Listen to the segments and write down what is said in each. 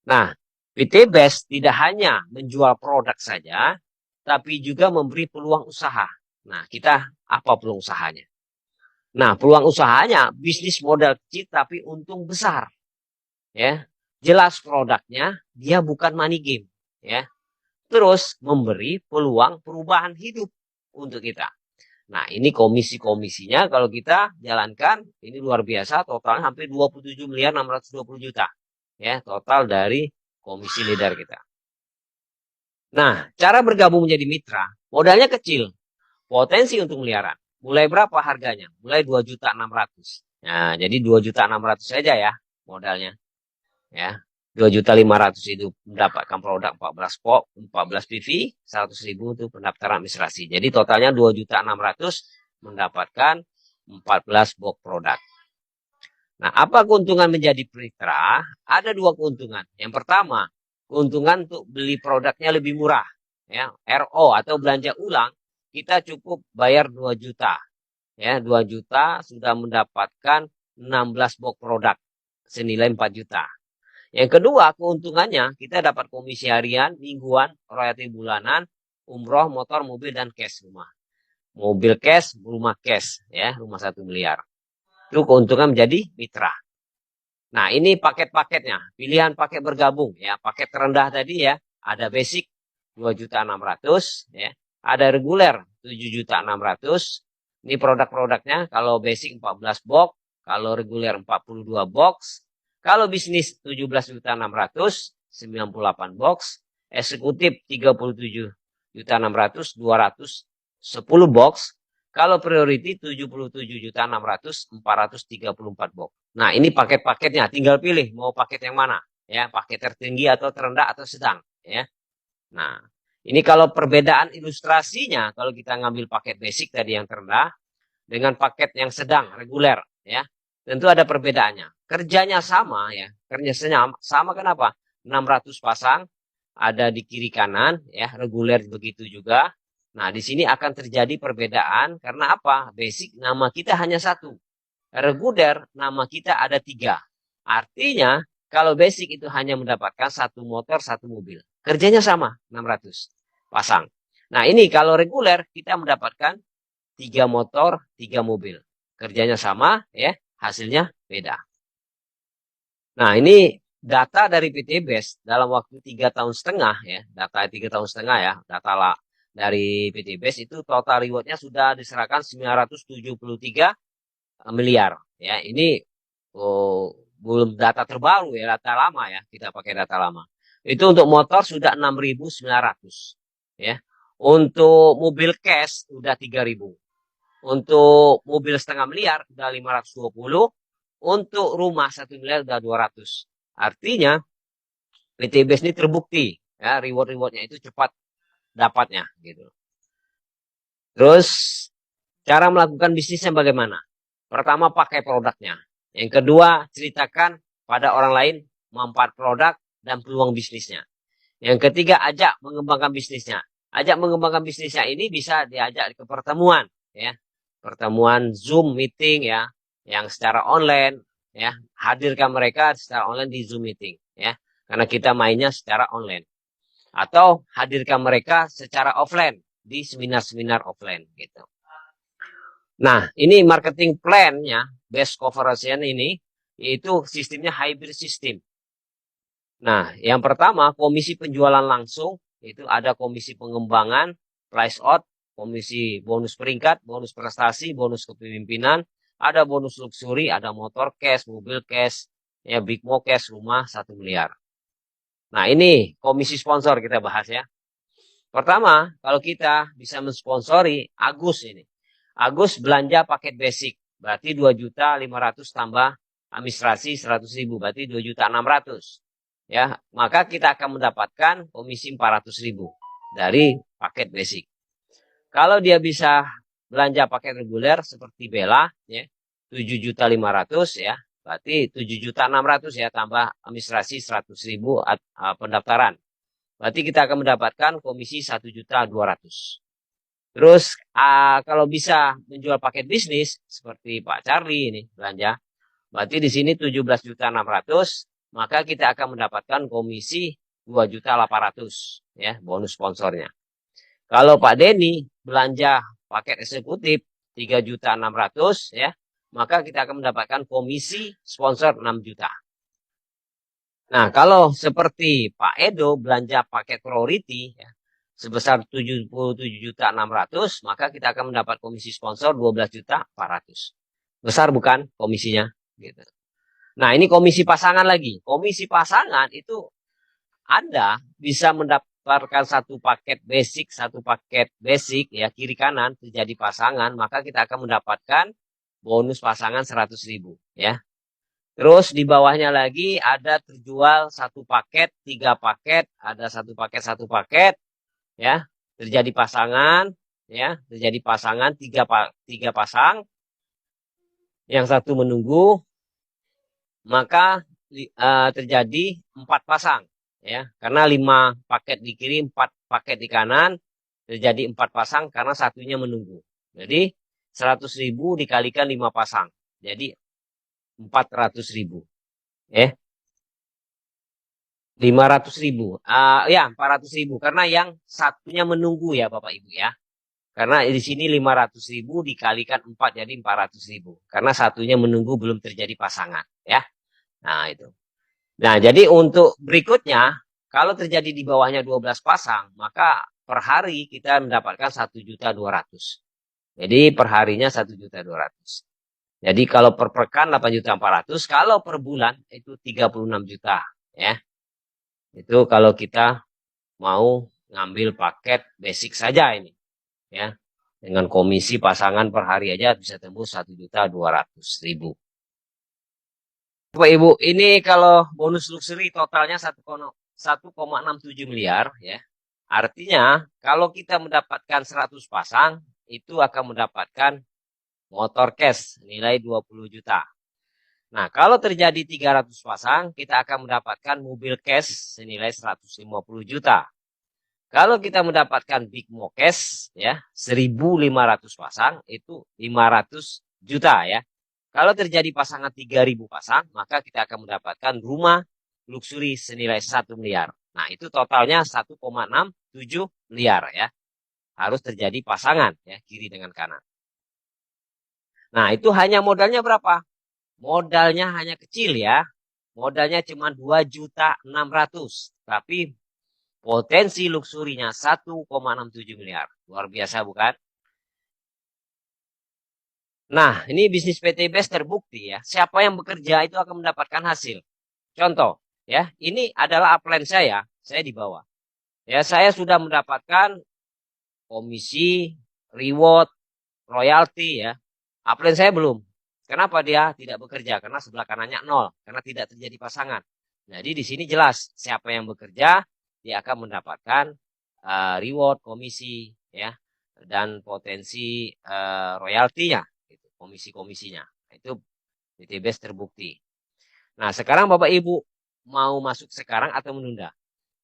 Nah, PT Best tidak hanya menjual produk saja, tapi juga memberi peluang usaha. Nah, kita apa peluang usahanya? Nah, peluang usahanya bisnis modal kecil tapi untung besar, ya. Jelas produknya, dia bukan money game, ya. Terus memberi peluang perubahan hidup untuk kita. Nah, ini komisi-komisinya kalau kita jalankan ini luar biasa, totalnya hampir 27 miliar 620 juta. Ya, total dari komisi leader kita. Nah, cara bergabung menjadi mitra, modalnya kecil, potensi untuk miliaran. Mulai berapa harganya? Mulai 2.600.000. Nah, jadi 2.600.000 saja ya modalnya. Ya. 2.500.000 itu mendapatkan produk 14 POP, 14 PV, 100.000 untuk pendaftaran administrasi. Jadi totalnya 2.600.000 mendapatkan 14 box produk. Nah, apa keuntungan menjadi mitra? Ada dua keuntungan. Yang pertama, keuntungan untuk beli produknya lebih murah. Ya, RO atau belanja ulang, kita cukup bayar 2 juta. Ya, 2 juta sudah mendapatkan 16 box produk senilai 4 juta. Yang kedua, keuntungannya kita dapat komisi harian, mingguan, royalti bulanan, umroh, motor, mobil, dan cash rumah. Mobil cash, rumah cash, ya, rumah 1 miliar. Itu keuntungan menjadi mitra. Nah, ini paket-paketnya. Pilihan paket bergabung, ya. Paket terendah tadi ya, ada basic 2.600.000, ya. Ada reguler 7.600.000. Ini produk-produknya, kalau basic 14 box, kalau reguler 42 box, kalau bisnis 17.600.000, 98 box, eksekutif 37.600.000, 210 box, kalau priority 77.600.000, 434 box. Nah, ini paket-paketnya, tinggal pilih mau paket yang mana, ya, paket tertinggi atau terendah atau sedang, ya. Nah, ini kalau perbedaan ilustrasinya, kalau kita ngambil paket basic tadi yang terendah dengan paket yang sedang reguler, ya, tentu ada perbedaannya. Kerjanya sama, ya, kerjanya sama kenapa? 600 pasang ada di kiri kanan, ya, reguler begitu juga. Nah, di sini akan terjadi perbedaan karena apa? Basic nama kita hanya satu. Reguler nama kita ada 3. Artinya, kalau basic itu hanya mendapatkan satu motor, satu mobil. Kerjanya sama, 600 pasang. Nah, ini kalau reguler kita mendapatkan 3 motor, 3 mobil. Kerjanya sama, ya, hasilnya beda. Nah, ini data dari PT Best dalam waktu 3,5 tahun, ya, data 3,5 tahun ya, data lah dari PT Best itu total rewardnya sudah diserahkan 973 miliar. Ya, ini belum data terbaru ya, data lama ya, kita pakai data lama. Itu untuk motor sudah 6.900, ya. Untuk mobil cash sudah 3.000. Untuk mobil setengah miliar udah 520. Untuk rumah 1 miliar udah 200. Artinya PT Base ini terbukti ya, reward-rewardnya itu cepat dapatnya gitu. Terus cara melakukan bisnisnya bagaimana? Pertama pakai produknya. Yang kedua ceritakan pada orang lain manfaat produk dan peluang bisnisnya. Yang ketiga ajak mengembangkan bisnisnya. Ajak mengembangkan bisnisnya ini bisa diajak ke pertemuan ya. Pertemuan Zoom meeting ya, yang secara online ya, hadirkan mereka secara online di Zoom meeting ya. Karena kita mainnya secara online. Atau hadirkan mereka secara offline di seminar-seminar offline gitu. Nah, ini marketing plan-nya, best coverage ini, yaitu sistemnya hybrid system. Nah, yang pertama, komisi penjualan langsung, itu ada komisi pengembangan, price out, komisi bonus peringkat, bonus prestasi, bonus kepemimpinan, ada bonus luxury, ada motor cash, mobil cash, ya big mo cash, rumah 1 miliar. Nah, ini komisi sponsor kita bahas ya. Pertama, kalau kita bisa mensponsori Agus ini. Agus belanja paket basic, berarti 2.500.000 tambah administrasi 100.000, berarti 2.600.000. Ya, maka kita akan mendapatkan komisi 400.000 dari paket basic. Kalau dia bisa belanja paket reguler seperti Bella, ya, 7.500.000 ya, berarti 7.600.000 ya tambah administrasi 100.000 pendaftaran. Berarti kita akan mendapatkan komisi 1.200.000. Terus kalau bisa menjual paket bisnis seperti Pak Charlie ini belanja, berarti di sini 17.600.000 maka kita akan mendapatkan komisi 2.800.000 ya, bonus sponsornya. Kalau Pak Denny belanja paket eksekutif 3.600.000 ya, maka kita akan mendapatkan komisi sponsor 6 juta. Nah, kalau seperti Pak Edo belanja paket priority ya, sebesar 77.600.000, maka kita akan mendapat komisi sponsor 12.400.000. Besar bukan komisinya? Gitu. Nah, ini komisi pasangan lagi. Komisi pasangan itu Anda bisa mendapatkan satu paket basic ya, kiri kanan terjadi pasangan, maka kita akan mendapatkan bonus pasangan 100.000 ya. Terus di bawahnya lagi ada terjual satu paket, 3 paket, ada satu paket ya, terjadi pasangan ya, terjadi pasangan 3 pasang, yang satu menunggu, maka terjadi 4 pasang ya, karena 5 paket di kiri, 4 paket di kanan, terjadi 4 pasang karena satunya menunggu. Jadi 100.000 dikalikan 5 pasang, jadi 400.000 ya. 500.000 ya 400.000 karena yang satunya menunggu ya Bapak Ibu ya. Karena di sini 500.000 dikalikan 4 jadi 400.000 karena satunya menunggu belum terjadi pasangan ya. Nah itu. Nah jadi untuk berikutnya kalau terjadi di bawahnya 12 pasang maka per hari kita mendapatkan 1.200.000. Jadi per harinya 1.200.000. Jadi kalau per pekan 8.400.000, kalau per bulan itu 36 juta ya. Itu kalau kita mau ngambil paket basic saja ini ya. Dengan komisi pasangan per hari aja bisa tembus 1.200.000. Bapak Ibu, ini kalau bonus luxury totalnya 1,67 miliar ya. Artinya kalau kita mendapatkan 100 pasang itu akan mendapatkan motor cash nilai 20 juta. Nah, kalau terjadi 300 pasang, kita akan mendapatkan mobil cash senilai 150 juta. Kalau kita mendapatkan Big Mo Cash ya, 1.500 pasang itu 500 juta ya. Kalau terjadi pasangan 3.000 pasang, maka kita akan mendapatkan rumah luxury senilai 1 miliar. Nah, itu totalnya 1,67 miliar ya. Harus terjadi pasangan ya, kiri dengan kanan. Nah, itu hanya modalnya berapa? Modalnya hanya kecil ya. Modalnya cuma 2.600.000. Tapi potensi luxurinya 1,67 miliar. Luar biasa bukan? Nah, ini bisnis PT BES terbukti ya. Siapa yang bekerja itu akan mendapatkan hasil. Contoh, ya, ini adalah upline saya. Saya di bawah. Ya, saya sudah mendapatkan komisi, reward, royalti ya. Upline saya belum. Kenapa dia tidak bekerja? Karena sebelah kanannya 0. Karena tidak terjadi pasangan. Jadi di sini jelas siapa yang bekerja dia akan mendapatkan reward, komisi ya, dan potensi royaltinya, gitu, komisi-komisinya. Itu BTBS terbukti. Nah sekarang Bapak Ibu mau masuk sekarang atau menunda?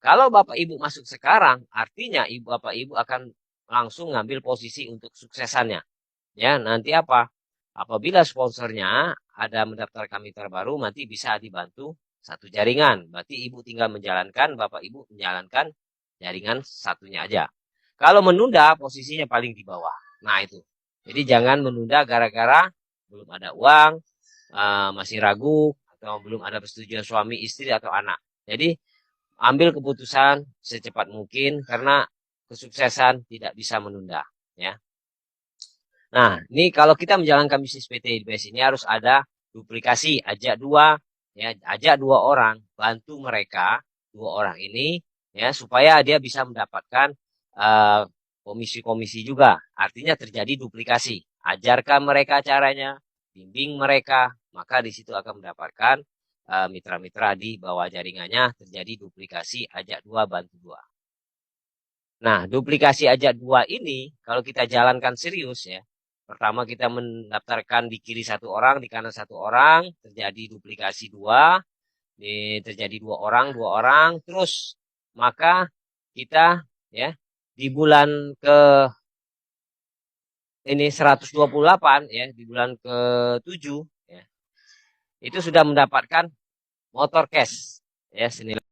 Kalau Bapak Ibu masuk sekarang, artinya Bapak Ibu akan langsung ngambil posisi untuk suksesannya. Ya nanti apa? Apabila sponsornya ada mendaftarkan mitra baru, nanti bisa dibantu satu jaringan. Berarti Ibu tinggal menjalankan, Bapak Ibu menjalankan jaringan satunya aja. Kalau menunda, posisinya paling di bawah. Nah itu. Jadi jangan menunda gara-gara belum ada uang, masih ragu, atau belum ada persetujuan suami, istri, atau anak. Jadi ambil keputusan secepat mungkin karena kesuksesan tidak bisa menunda. Ya. Nah, ini kalau kita menjalankan bisnis PT IDBS ini harus ada duplikasi, ajak dua, ya, ajak 2 orang, bantu mereka 2 orang ini, ya, supaya dia bisa mendapatkan komisi-komisi juga. Artinya terjadi duplikasi. Ajarkan mereka caranya, bimbing mereka, maka di situ akan mendapatkan mitra-mitra di bawah jaringannya terjadi duplikasi, ajak 2, bantu 2. Nah, duplikasi ajak 2 ini kalau kita jalankan serius ya. Pertama kita mendaftarkan di kiri 1 orang, di kanan 1 orang, terjadi duplikasi 2, terjadi 2 orang, terus maka kita ya di bulan ke ini 128 ya, di bulan ke-7 ya. Itu sudah mendapatkan motor cash ya senilai